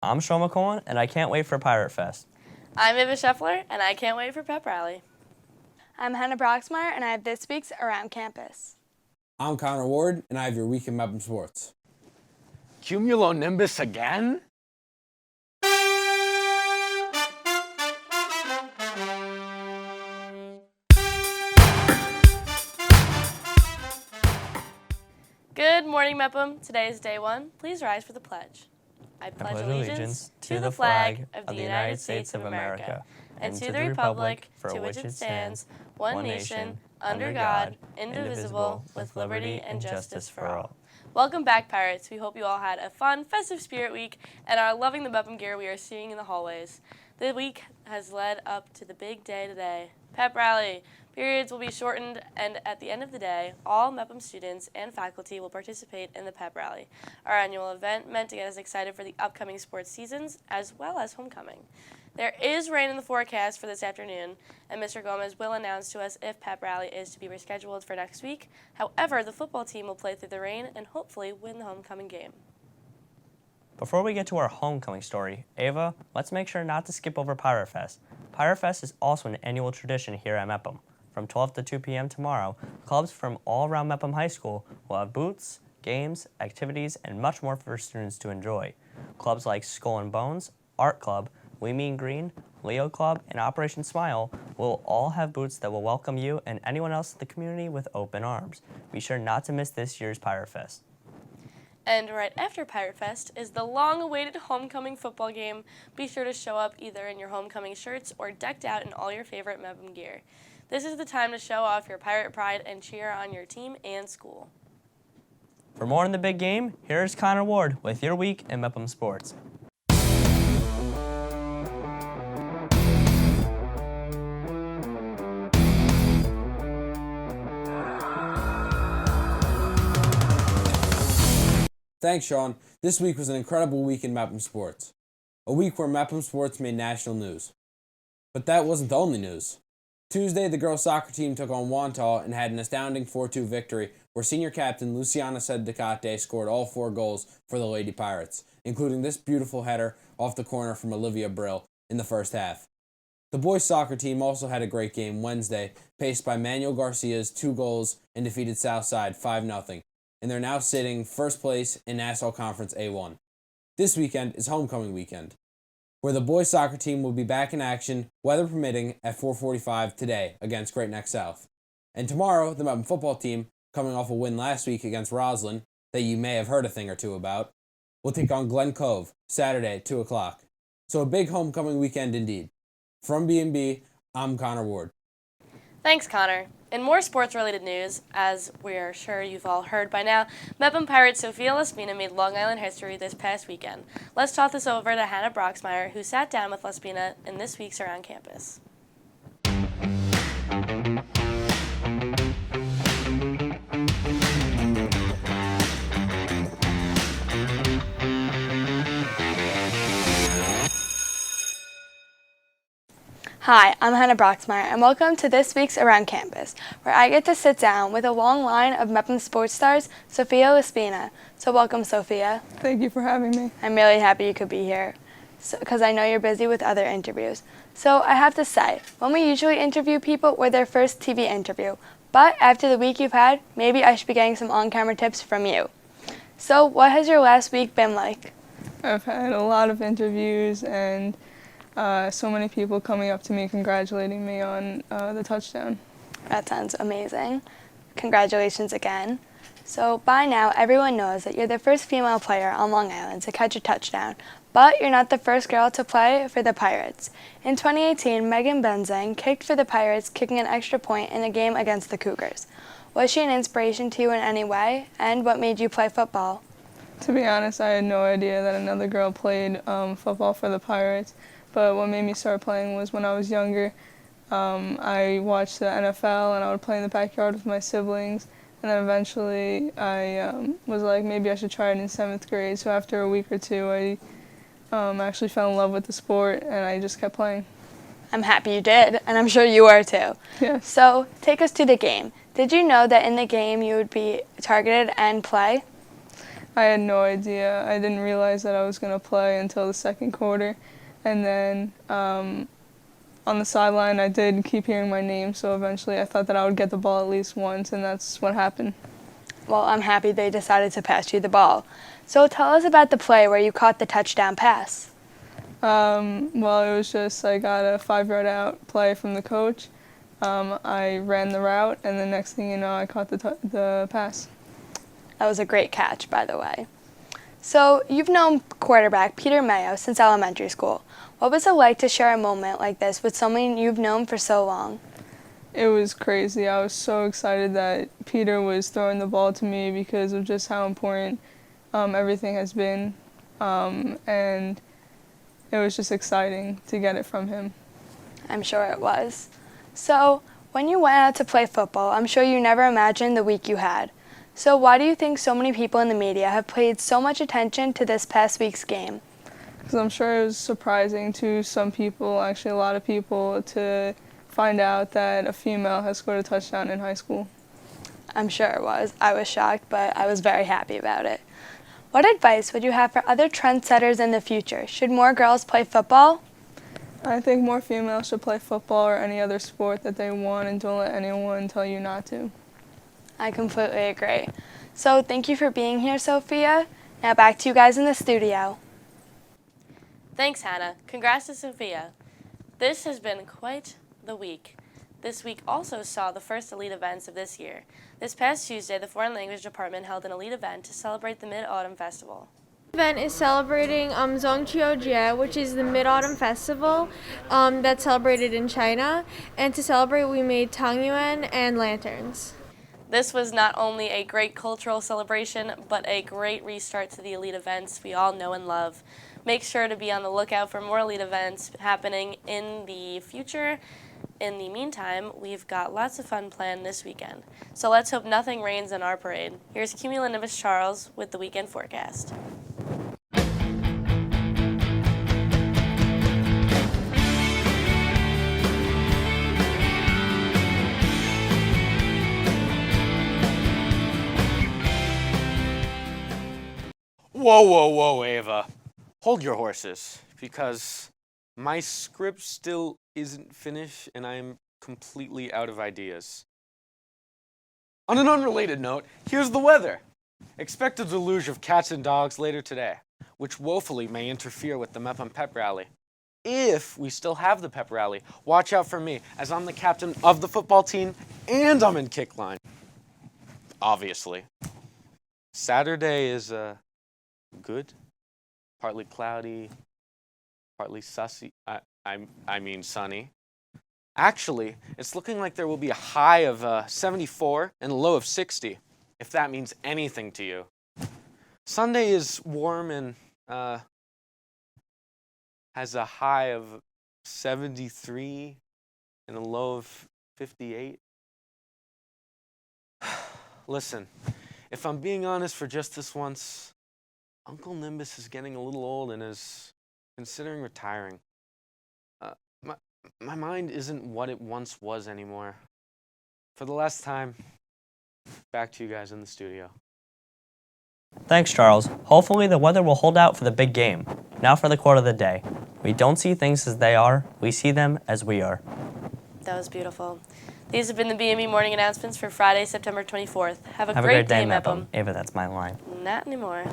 I'm Sean McCollum, and I can't wait for Pirate Fest. I'm Ava Scheffler, and I can't wait for Pep Rally. I'm Hannah Broxmeyer, and I have this week's Around Campus. I'm Connor Ward, and I have your week in Mepham sports. Cumulonimbus again? Good morning, Mepham. Today is day one. Please rise for the pledge. I pledge allegiance to the flag of the United States of America and to the republic for which it stands, one nation, under God, indivisible, with liberty and justice for all. Welcome back, Pirates. We hope you all had a fun, festive spirit week and are loving the Mepham gear we are seeing in the hallways. The week has led up to the big day today, Pep Rally. Periods will be shortened, and at the end of the day, all Mepham students and faculty will participate in the Pep Rally, our annual event meant to get us excited for the upcoming sports seasons as well as homecoming. There is rain in the forecast for this afternoon, and Mr. Gomez will announce to us if Pep Rally is to be rescheduled for next week. However, the football team will play through the rain and hopefully win the homecoming game. Before we get to our homecoming story, Ava, let's make sure not to skip over Pirate Fest. Pirate Fest is also an annual tradition here at Mepham. From 12 to 2 p.m. tomorrow, clubs from all around Mepham High School will have booths, games, activities, and much more for students to enjoy. Clubs like Skull and Bones, Art Club, We Mean Green, Leo Club, and Operation Smile will all have booths that will welcome you and anyone else in the community with open arms. Be sure not to miss this year's Pirate Fest. And right after Pirate Fest is the long-awaited homecoming football game. Be sure to show up either in your homecoming shirts or decked out in all your favorite Mepham gear. This is the time to show off your pirate pride and cheer on your team and school. For more on the big game, here's Connor Ward with your week in Mepham sports. Thanks, Sean. This week was an incredible week in Mepham sports. A week where Mepham sports made national news. But that wasn't the only news. Tuesday, the girls' soccer team took on Wantagh and had an astounding 4-2 victory where senior captain Luciana Sedicate scored all 4 goals for the Lady Pirates, including this beautiful header off the corner from Olivia Brill in the first half. The boys' soccer team also had a great game Wednesday, paced by Manuel Garcia's 2 goals and defeated Southside 5-0, and they're now sitting first place in Nassau Conference A1. This weekend is homecoming weekend, where the boys' soccer team will be back in action, weather permitting, at 4:45 today against Great Neck South. And tomorrow, the Mepham football team, coming off a win last week against Roslyn, that you may have heard a thing or two about, will take on Glen Cove, Saturday at 2 o'clock. So a big homecoming weekend indeed. From BMB, I'm Connor Ward. Thanks, Connor. In more sports-related news, as we're sure you've all heard by now, Mepham Pirate Sofia LaSpina made Long Island history this past weekend. Let's toss this over to Hannah Broxmeyer, who sat down with LaSpina in this week's Around Campus. Hi, I'm Hannah Broxmeyer, and welcome to this week's Around Campus, where I get to sit down with a long line of Mepham sports stars, Sofia LaSpina. So welcome, Sofia. Thank you for having me. I'm really happy you could be here, because I know you're busy with other interviews. So I have to say, when we usually interview people, we're their first TV interview. But after the week you've had, maybe I should be getting some on-camera tips from you. So what has your last week been like? I've had a lot of interviews and so many people coming up to me congratulating me on the touchdown. That sounds amazing. Congratulations again. So by now, everyone knows that you're the first female player on Long Island to catch a touchdown, but you're not the first girl to play for the Pirates. In 2018, Megan Benzang kicked for the Pirates, kicking an extra point in a game against the Cougars. Was she an inspiration to you in any way, and what made you play football? To be honest, I had no idea that another girl played football for the Pirates, but what made me start playing was when I was younger. I watched the NFL and I would play in the backyard with my siblings, and then eventually I was like, maybe I should try it in 7th grade. So after a week or two, I actually fell in love with the sport and I just kept playing. I'm happy you did, and I'm sure you are too. Yes. So take us to the game. Did you know that in the game you would be targeted and play? I had no idea. I didn't realize that I was going to play until the second quarter. And then on the sideline, I did keep hearing my name, so eventually I thought that I would get the ball at least once, and that's what happened. Well, I'm happy they decided to pass you the ball. So tell us about the play where you caught the touchdown pass. Well, it was just I got a 5-yard out play from the coach. I ran the route, and the next thing you know, I caught the pass. That was a great catch, by the way. So you've known quarterback Peter Mayo since elementary school. What was it like to share a moment like this with someone you've known for so long? It was crazy. I was so excited that Peter was throwing the ball to me because of just how important everything has been, and it was just exciting to get it from him. I'm sure it was. So when you went out to play football, I'm sure you never imagined the week you had. So why do you think so many people in the media have paid so much attention to this past week's game? Because I'm sure it was surprising to some people, actually a lot of people, to find out that a female has scored a touchdown in high school. I'm sure it was. I was shocked, but I was very happy about it. What advice would you have for other trendsetters in the future? Should more girls play football? I think more females should play football or any other sport that they want, and don't let anyone tell you not to. I completely agree. So thank you for being here, Sofia. Now back to you guys in the studio. Thanks, Hannah. Congrats to Sofia. This has been quite the week. This week also saw the first elite events of this year. This past Tuesday, the Foreign Language Department held an elite event to celebrate the Mid-Autumn Festival. The event is celebrating Zongqiujie, which is the Mid-Autumn Festival that's celebrated in China. And to celebrate, we made tangyuan and lanterns. This was not only a great cultural celebration, but a great restart to the elite events we all know and love. Make sure to be on the lookout for more elite events happening in the future. In the meantime, we've got lots of fun planned this weekend. So let's hope nothing rains on our parade. Here's Cumulonimbus Charles with the weekend forecast. Whoa, whoa, whoa, Ava. Hold your horses, because my script still isn't finished and I'm completely out of ideas. On an unrelated note, here's the weather. Expect a deluge of cats and dogs later today, which woefully may interfere with the Mepham Pep Rally. If we still have the Pep Rally, watch out for me, as I'm the captain of the football team and I'm in kick line. Obviously. Saturday is, good, partly cloudy, partly sussy, I mean sunny. Actually, it's looking like there will be a high of 74 and a low of 60, if that means anything to you. Sunday is warm and has a high of 73 and a low of 58. Listen, if I'm being honest for just this once, Uncle Nimbus is getting a little old and is considering retiring. My mind isn't what it once was anymore. For the last time, back to you guys in the studio. Thanks, Charles. Hopefully the weather will hold out for the big game. Now for the quote of the day. We don't see things as they are, we see them as we are. That was beautiful. These have been the BMB morning announcements for Friday, September 24th. Have a great day, Mepham. Ava, that's my line. Not anymore.